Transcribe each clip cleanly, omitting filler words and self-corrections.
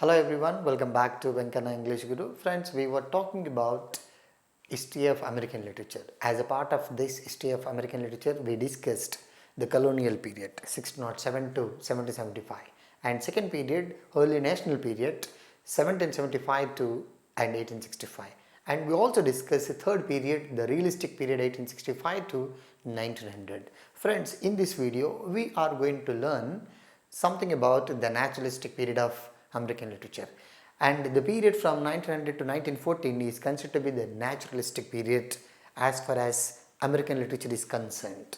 Hello everyone, welcome back to Venkanna English Guru. Friends, we were talking about history of American literature. As a part of this history of American literature, we discussed the colonial period 1607 to 1775 and second period early national period 1775 to and 1865. And we also discussed the third period, the realistic period 1865 to 1900. Friends, in this video, we are going to learn something about the naturalistic period of American literature. And the period from 1900 to 1914 is considered to be the naturalistic period as far as American literature is concerned.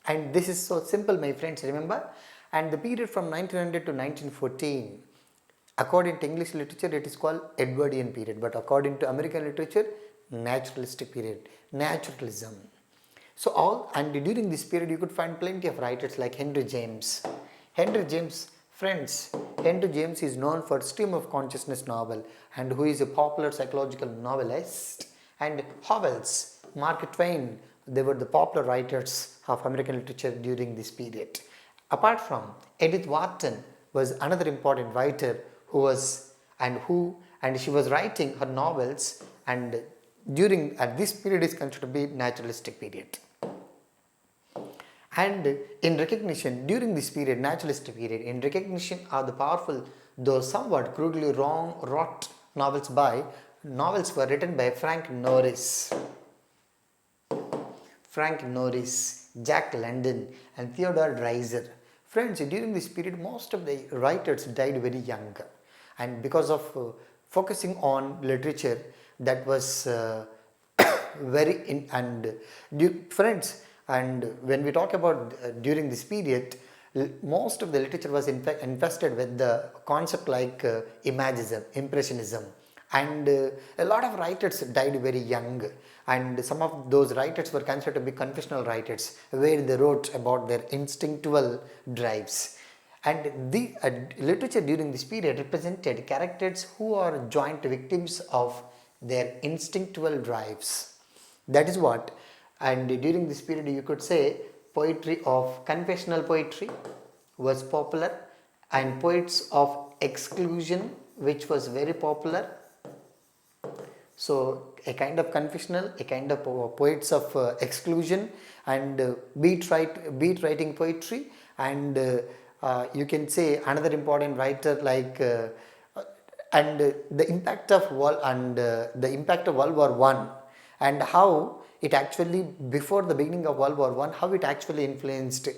And this is so simple, my friends, remember? And the period from 1900 to 1914, according to English literature, it is called Edwardian period, but according to American literature, naturalistic period, naturalism. So during this period, you could find plenty of writers like Henry James. Friends, Henry James is known for stream of consciousness novel and who is a popular psychological novelist. And Howells, Mark Twain, they were the popular writers of American literature during this period. Apart from Edith Wharton was another important writer and she was writing her novels, and during this period is considered to be naturalistic period. And in recognition, during this period, naturalistic period, in recognition of the powerful, though somewhat crudely wrought novels were written by Frank Norris, Jack London, and Theodore Dreiser. Friends, during this period, most of the writers died very young, and because of focusing on literature that was friends. And when we talk about during this period, most of the literature was in fact infested with the concept like imagism, impressionism, and a lot of writers died very young, and some of those writers were considered to be confessional writers where they wrote about their instinctual drives. And the literature during this period represented characters who are joint victims of their instinctual drives. That is what. And during this period, you could say poetry of confessional poetry was popular, and poets of exclusion, which was very popular. So a kind of confessional, a kind of poets of exclusion, and beat writing poetry, and you can say another important writer like and the impact of World War One, and how it actually, before the beginning of World War I, how it actually influenced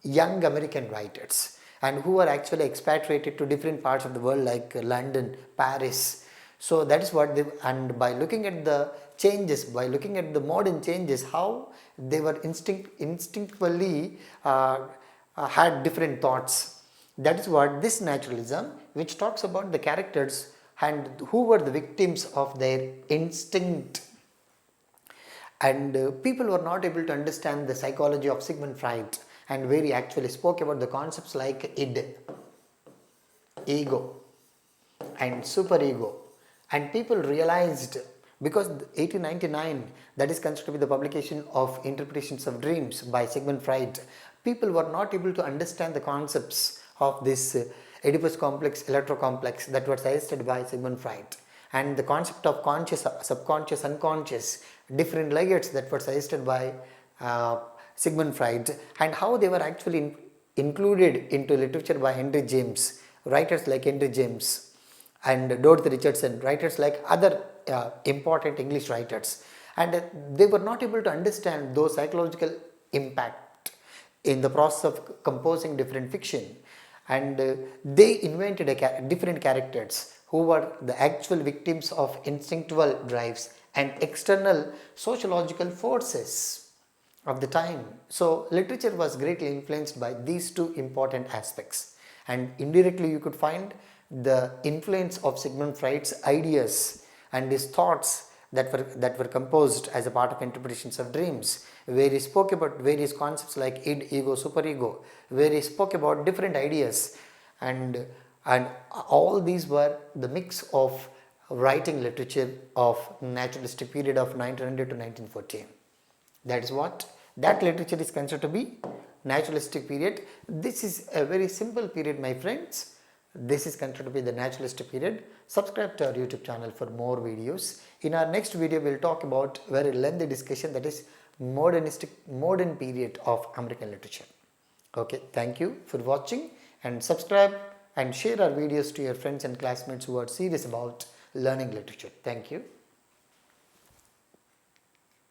young American writers and who were actually expatriated to different parts of the world like London, Paris. So that is what and by looking at the changes, by looking at the modern changes, how they were instinctively had different thoughts. That is what this naturalism, which talks about the characters and who were the victims of their instinct. And people were not able to understand the psychology of Sigmund Freud, and where he actually spoke about the concepts like id, ego, and superego. And people realized, because 1899, that is considered to be the publication of Interpretations of Dreams by Sigmund Freud, people were not able to understand the concepts of this Oedipus complex, electrocomplex that was suggested by Sigmund Freud, and the concept of conscious, subconscious, unconscious, different layers that were suggested by Sigmund Freud, and how they were actually included into literature by Henry James, writers like Henry James and Dorothy Richardson, writers like other important English writers, and they were not able to understand those psychological impact in the process of composing different fiction, and they invented different characters who were the actual victims of instinctual drives and external sociological forces of the time. So literature was greatly influenced by these two important aspects, and indirectly you could find the influence of Sigmund Freud's ideas and his thoughts that were composed as a part of Interpretations of Dreams, where he spoke about various concepts like id, ego, superego, where he spoke about different ideas, and all these were the mix of writing literature of naturalistic period of 1900 to 1914. That is what that literature is considered to be naturalistic period. This is a very simple period, my friends. This is considered to be the naturalistic period. Subscribe to our YouTube channel for more videos. In our next video, we will talk about very lengthy discussion, that is modern period of American literature. Okay, thank you for watching, and subscribe and share our videos to your friends and classmates who are serious about learning literature. Thank you.